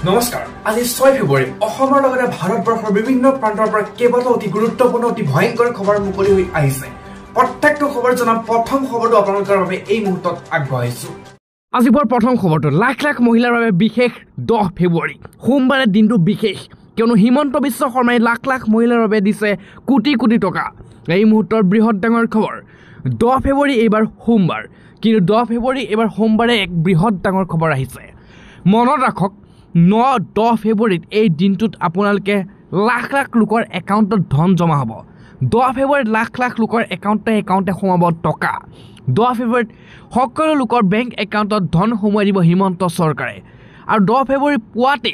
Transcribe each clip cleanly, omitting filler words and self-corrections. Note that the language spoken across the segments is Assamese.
নমস্কাৰ আজি 6 ফেব্ৰুৱাৰী অসমৰ লগতে ভাৰতবৰ্ষৰ বিভিন্ন প্ৰান্তৰ পৰা কেইবাটাও অতি গুৰুত্বপূৰ্ণ অতি ভয়ংকৰ খবৰ মুকলি হৈ আহিছে প্ৰত্যেকটো খবৰ জনা প্ৰথম খবৰটো আপোনালোকৰ বাবে এই মুহূৰ্তত আগবঢ়াইছো আজিৰ প্ৰথম খবৰটো লাখ লাখ মহিলাৰ বাবে বিশেষ 10 ফেব্ৰুৱাৰী সোমবাৰে দিনটো বিশেষ কিয়নো হিমন্ত বিশ্ব শৰ্মাই লাখ লাখ মহিলাৰ বাবে দিছে কোটি কোটি টকা এই মুহূৰ্তৰ বৃহৎ ডাঙৰ খবৰ 10 ফেব্ৰুৱাৰী এইবাৰ সোমবাৰ কিন্তু 10 ফেব্ৰুৱাৰী এইবাৰ সোমবাৰে এক বৃহৎ ডাঙৰ খবৰ আহিছে মনত ৰাখক 9-10 ফেব্ৰুৱাৰীত এই দিনটোত আপোনালোকে লাখ লাখ লোকৰ একাউণ্টত ধন জমা হ'ব 10 ফেব্ৰুৱাৰীত লাখ লাখ লোকৰ একাউণ্টে সোমাব টকা 10 ফেব্ৰুৱাৰীত সকলো লোকৰ বেংক একাউণ্টত ধন সোমাই দিব হিমন্ত চৰকাৰে আৰু 10 ফেব্ৰুৱাৰী পুৱাতে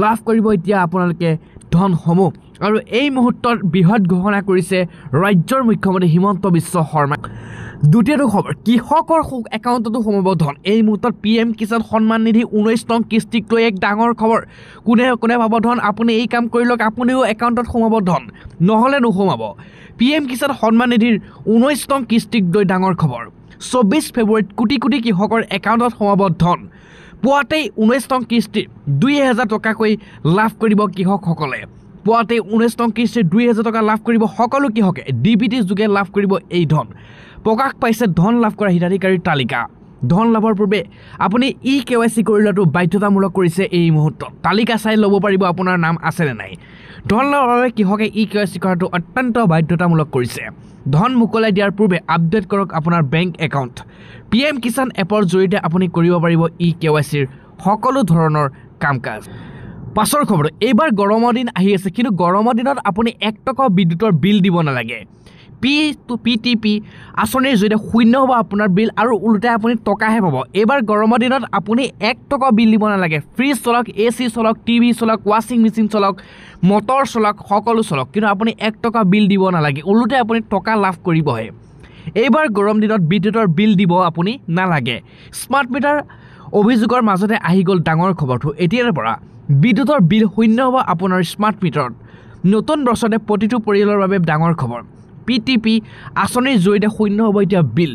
লাভ কৰিব এতিয়া আপোনালোকে ধনসমূহ আৰু এই মুহূৰ্তত বৃহৎ ঘোষণা কৰিছে ৰাজ্যৰ মুখ্যমন্ত্ৰী হিমন্ত বিশ্ব শৰ্মা দ্বিতীয়টো খবৰ কৃষকৰ একাউণ্টতো সোমাব ধন এই মুহূৰ্তত PM কিষাণ সন্মান নিধি 19 নং কিস্তিক লৈ এক ডাঙৰ খবৰ কোনে পাব ধন আপুনি এই কাম কৰি লওক আপুনিও একাউণ্টত সোমাব ধন নহলে নোসোমাব PM কিষাণ সন্মান নিধিৰ 19 নং কিস্তিক লৈ ডাঙৰ খবৰ 24 ফেব্ৰুৱাৰীত কোটি কোটি কৃষকৰ একাউণ্টত সোমাব ধন পুৱাতেই 19 নং কিস্তি 2000 টকাকৈ লাভ কৰিব কৃষকসকলে পুৱাতে 19 নং কিস্তি 2000 টকা লাভ কৰিব সকলো কৃষকে DBT যোগে লাভ কৰিব এই ধন প্ৰকাশ পাইছে ধন লাভ কৰা হিতাধিকাৰীৰ তালিকা ধন লাভৰ পূৰ্বে আপুনি EKYC কৰি লোৱাটো বাধ্যতামূলক কৰিছে এই মুহূৰ্তত তালিকা চাই ল'ব পাৰিব আপোনাৰ নাম আছে নে নাই ধন লাভৰ বাবে কৃষকে EKYC কৰাটো অত্যন্ত বাধ্যতামূলক কৰিছে ধন মুকলাই দিয়াৰ পূৰ্বে আপডেট কৰক আপোনাৰ বেংক একাউণ্ট PM কিষাণ এপৰ জৰিয়তে আপুনি কৰিব পাৰিব EKYCৰ সকলো ধৰণৰ কাম কাজ পাছৰ খবৰ এইবাৰ গৰমৰ দিন আহি আছে কিন্তু গৰমৰ দিনত আপুনি 1 টকা বিদ্যুতৰ বিল দিব নালাগে PTP আঁচনিৰ জৰিয়তে শূন্য হ'ব আপোনাৰ বিল আৰু উল্টাই আপুনি টকাহে পাব এইবাৰ গৰমৰ দিনত আপুনি 1 টকা বিল দিব নালাগে ফ্ৰিজ চলক AC চলক TV চলক ৱাশ্বিং মেচিন চলক মটৰ চলক সকলো চলক কিন্তু আপুনি 1 টকা বিল দিব নালাগে উল্টাই আপুনি টকা লাভ কৰিবহে এইবাৰ গৰম দিনত বিদ্যুতৰ বিল দিব আপুনি নালাগে স্মাৰ্ট মিটাৰ অভিযোগৰ মাজতে আহি গ'ল ডাঙৰ খবৰটো এতিয়াৰ পৰা বিদ্যুতৰ বিল শূন্য হ'ব আপোনাৰ স্মাৰ্ট মিটাৰত নতুন বছৰতে প্ৰতিটো পৰিয়ালৰ বাবে ডাঙৰ খবৰ PTP আঁচনিৰ জৰিয়তে শূন্য হ'ব এতিয়া বিল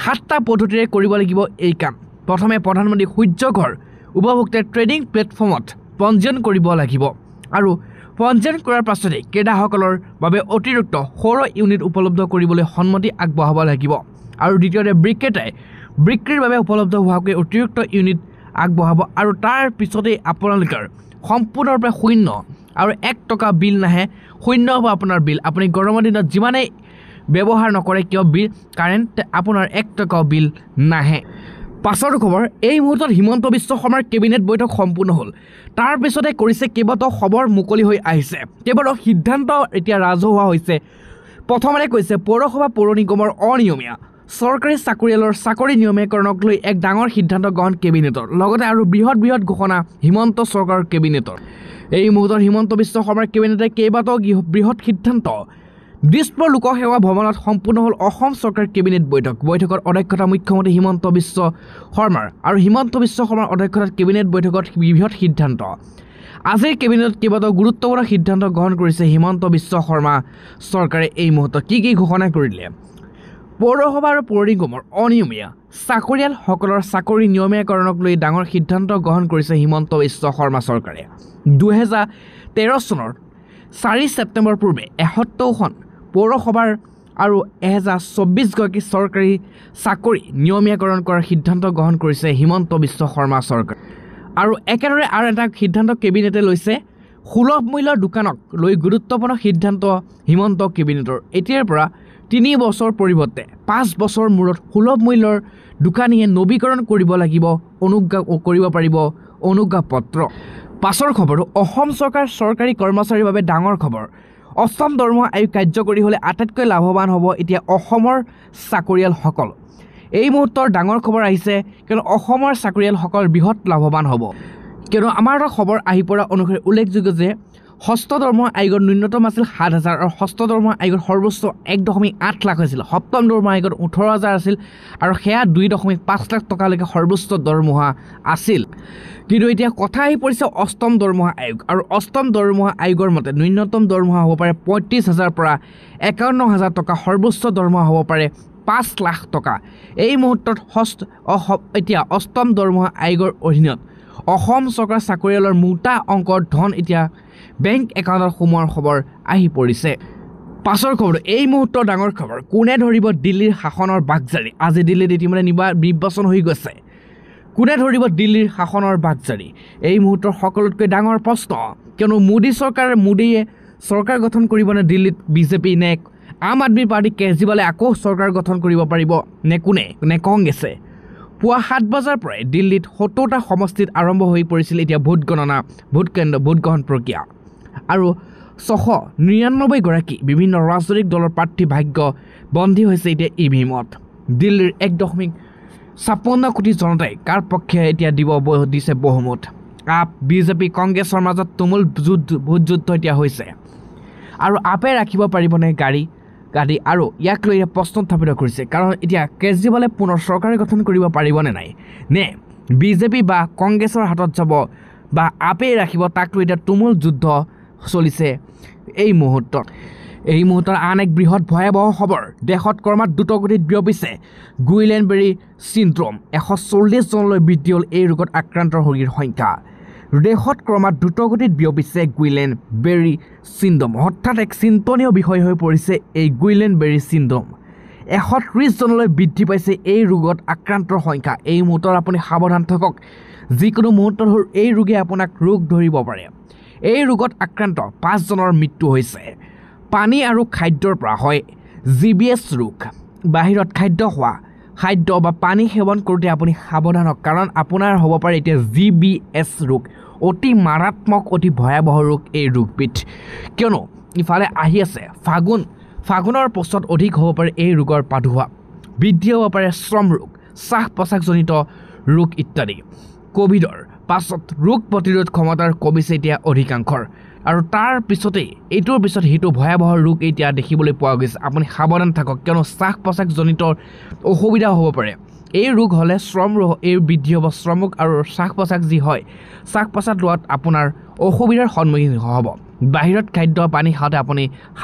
7টা পদ্ধতিৰে কৰিব লাগিব এই কাম প্ৰথমে প্ৰধানমন্ত্ৰী সূৰ্য ঘৰ উপভোক্তা ট্ৰেডিং প্লেটফৰ্মত পঞ্জীয়ন কৰিব লাগিব আৰু পঞ্জীয়ন কৰাৰ পাছতে ক্ৰেতাসকলৰ বাবে অতিৰিক্ত সৌৰ ইউনিট উপলব্ধ কৰিবলৈ সন্মতি আগবঢ়াব লাগিব আৰু দ্বিতীয়তে বিক্ৰেতাই বিক্ৰীৰ বাবে উপলব্ধ হোৱাকৈ অতিৰিক্ত ইউনিট আগবঢ়াব আৰু তাৰ পিছতে আপোনালোকৰ সম্পূৰ্ণৰূপে শূন্য আৰু 1 টকা বিল নাহে শূন্য হ'ব আপোনাৰ বিল আপুনি গৰমৰ দিনত যিমানেই ব্যৱহাৰ নকৰে কিয় বিল কাৰেণ্ট আপোনাৰ 1 টকা বিল নাহে পাছৰ খবৰ এই মুহূৰ্তত হিমন্ত বিশ্ব শৰ্মাৰ কেবিনেট বৈঠক সম্পূৰ্ণ হ'ল তাৰ পিছতে কৰিছে কেইবাটাও খবৰ মুকলি হৈ আহিছে কেইবাটাও সিদ্ধান্ত এতিয়া ৰাজহুৱা হৈছে প্ৰথমতে কৈছে পৌৰসভা পৌৰ নিগমৰ অনিয়মীয়া চৰকাৰী চাকৰিয়ালৰ চাকৰি নিয়মীকৰণক লৈ এক ডাঙৰ সিদ্ধান্ত গ্ৰহণ কেবিনেটৰ লগতে আৰু বৃহৎ ঘোষণা হিমন্ত চৰকাৰৰ কেবিনেটৰ এই মুহূৰ্তত হিমন্ত বিশ্ব শৰ্মাৰ কেবিনেটে কেইবাটাও বৃহৎ সিদ্ধান্ত দিছপুৰ লোকসেৱা ভৱনত সম্পূৰ্ণ হ'ল অসম চৰকাৰ কেবিনেট বৈঠকত অধ্যক্ষতা মুখ্যমন্ত্ৰী হিমন্ত বিশ্ব শৰ্মাৰ আৰু হিমন্ত বিশ্ব শৰ্মাৰ অধ্যক্ষতাত কেবিনেট বৈঠকত বৃহৎ সিদ্ধান্ত আজিৰ কেবিনেটত কেইবাটাও গুৰুত্বপূৰ্ণ সিদ্ধান্ত গ্ৰহণ কৰিছে হিমন্ত বিশ্ব শৰ্মা চৰকাৰে এই মুহূৰ্তত কি ঘোষণা কৰিলে পৌৰসভা আৰু পৌৰ নিগমৰ অনিয়মীয়া চাকৰিয়ালসকলৰ চাকৰি নিয়মীকৰণক লৈ ডাঙৰ সিদ্ধান্ত গ্ৰহণ কৰিছে হিমন্ত বিশ্ব শৰ্মা চৰকাৰে 2013 চনৰ 4 ছেপ্টেম্বৰ পূৰ্বে 71খন পৌৰসভাৰ আৰু 1024 গৰাকী চৰকাৰী চাকৰি নিয়মীকৰণ কৰাৰ সিদ্ধান্ত গ্ৰহণ কৰিছে হিমন্ত বিশ্ব শৰ্মা চৰকাৰ আৰু একেদৰে আৰু এটা সিদ্ধান্ত কেবিনেটে লৈছে সুলভ মূল্যৰ দোকানক লৈ গুৰুত্বপূৰ্ণ সিদ্ধান্ত হিমন্ত কেবিনেটৰ এতিয়াৰ পৰা 3 বছৰ পৰিৱৰ্তে 5 বছৰ মূৰত সুলভ মূল্যৰ দোকানীয়ে নৱীকৰণ কৰিব লাগিব কৰিব পাৰিব অনুজ্ঞাপত্ৰ পাছৰ খবৰটো অসম চৰকাৰ চৰকাৰী কৰ্মচাৰীৰ বাবে ডাঙৰ খবৰ অষ্টম দৰমহা আয়োগ কাৰ্যকৰী হ'লে আটাইতকৈ লাভৱান হ'ব এতিয়া অসমৰ চাকৰিয়ালসকল এই মুহূৰ্তৰ ডাঙৰ খবৰ আহিছে কিয়নো অসমৰ চাকৰিয়ালসকল বৃহৎ লাভৱান হ'ব কিয়নো আমাৰ এটা খবৰ আহি পৰা অনুসৰি উল্লেখযোগ্য যে ষষ্ঠ দৰমহা আয়োগৰ ন্যূনতম আছিল 7,000 আৰু ষষ্ঠ দৰমহা আয়োগৰ সৰ্বোচ্চ 1.8 লাখ আছিল সপ্তম দৰমহা আয়োগৰ 18,000 আছিল আৰু সেয়া 2.5 লাখ টকালৈকে সৰ্বোচ্চ দৰমহা আছিল কিন্তু এতিয়া কথা আহি পৰিছে অষ্টম দৰমহা আয়োগ আৰু অষ্টম দৰমহা আয়োগৰ মতে ন্যূনতম দৰমহা হ'ব পাৰে 35,000 পৰা 51,000 টকা সৰ্বোচ্চ দৰমহা হ'ব পাৰে 5 লাখ টকা এই মুহূৰ্তত এতিয়া অষ্টম দৰমহা আয়োগৰ অধীনত অসম চৰকাৰ চাকৰিয়ালৰ মোটা অংকৰ ধন এতিয়া বেংক একাউণ্টত সোমোৱাৰ খবৰ আহি পৰিছে পাছৰ খবৰ এই মুহূৰ্তৰ ডাঙৰ খবৰ কোনে ধৰিব দিল্লীৰ শাসনৰ বাকজাৰি আজি দিল্লীত ইতিমধ্যে নিৰ্বাচন হৈ গৈছে কোনে ধৰিব দিল্লীৰ শাসনৰ বাকজাৰি এই মুহূৰ্তৰ সকলোতকৈ ডাঙৰ প্ৰশ্ন কিয়নো মোদীয়ে চৰকাৰ গঠন কৰিবনে দিল্লীত বিজেপি নে আম আদমি পাৰ্টি কেজৰিৱালে আকৌ চৰকাৰ গঠন কৰিব পাৰিব নে কোনে নে কংগ্ৰেছে পুৱা 7 বজাৰ পৰাই দিল্লীত 70টা সমষ্টিত আৰম্ভ হৈ পৰিছিল এতিয়া ভোট গ্ৰহণ প্ৰক্ৰিয়া আৰু 699 গৰাকী বিভিন্ন ৰাজনৈতিক দলৰ প্ৰাৰ্থী ভাগ্য বন্দী হৈছে এতিয়া ইভিএমত দিল্লীৰ 1.56 কোটি জনতাই কাৰ পক্ষে এতিয়া দিছে বহুমত আপ বিজেপি কংগ্ৰেছৰ মাজত তুমুল ভোট যুদ্ধ এতিয়া হৈছে আৰু আপে ৰাখিব পাৰিবনে গাড়ী আৰু ইয়াক লৈ প্ৰশ্ন উত্থাপিত কৰিছে কাৰণ এতিয়া কেজৰিৱালে পুনৰ চৰকাৰ গঠন কৰিব পাৰিবনে নাই নে বিজেপি বা কংগ্ৰেছৰ হাতত যাব বা আপে ৰাখিব তাক লৈ এতিয়া তুমুল যুদ্ধ চলিছে এই মুহূৰ্তত আন এক বৃহৎ ভয়াৱহ খবৰ দেশত ক্ৰমাৎ দ্ৰুতগতিত বিয়পিছে গুইলেন বেৰী চিণ্ড্ৰম 140 জনলৈ বৃদ্ধি হ'ল এই ৰোগত আক্ৰান্ত ৰোগীৰ সংখ্যা দেশত ক্ৰমাৎ দ্ৰুতগতিত বিয়পিছে গুইলেন বেৰী চিণ্ড্ৰম হঠাৎ এক চিন্তনীয় বিষয় হৈ পৰিছে এই গুইলেন বেৰী চিণ্ড্ৰম 130 জনলৈ বৃদ্ধি পাইছে এই ৰোগত আক্ৰান্তৰ সংখ্যা এই মুহূৰ্তত আপুনি সাৱধান থাকক যিকোনো মুহূৰ্তত এই ৰোগে আপোনাক ৰোগ ধৰিব পাৰে এই ৰোগত আক্ৰান্ত 5 জনৰ মৃত্যু হৈছে পানী আৰু খাদ্যৰ পৰা হয় জিবিএছ ৰোগ বাহিৰত খাদ্য বা পানী সেৱন কৰোঁতে আপুনি সাৱধান হওক কাৰণ আপোনাৰ হ'ব পাৰে এতিয়া জিবিএছ ৰোগ অতি মাৰাত্মক অতি ভয়াৱহ ৰোগ এই ৰোগবিধ কিয়নো ইফালে আহি আছে ফাগুনৰ পাছত অধিক হ'ব পাৰে এই ৰোগৰ প্ৰাদুৰ্ভাৱ বৃদ্ধি হ'ব পাৰে শ্ৰম ৰোগ শ্বাস প্ৰশ্বাসজনিত ৰোগ ইত্যাদি কোভিডৰ পাছত ৰোগ প্ৰতিৰোধ ক্ষমতাৰ কমিছে এতিয়া অধিকাংশৰ আৰু তাৰ পিছতেই এইটোৰ পিছত সেইটো ভয়াৱহ ৰোগ এতিয়া দেখিবলৈ পোৱা গৈছে আপুনি সাৱধান থাকক কিয়নো শ্বাস প্ৰশ্বাসজনিত অসুবিধা হ'ব পাৰে এই ৰোগ হ'লে এই বৃদ্ধি হ'ব শ্ৰমক আৰু শ্বাস প্ৰশ্বাস যি হয় শ্বাস প্ৰশ্বাস লোৱাত আপোনাৰ অসুবিধাৰ সন্মুখীন হ'ব বাহিৰত খাদ্য পানী খাওঁতে আপুনি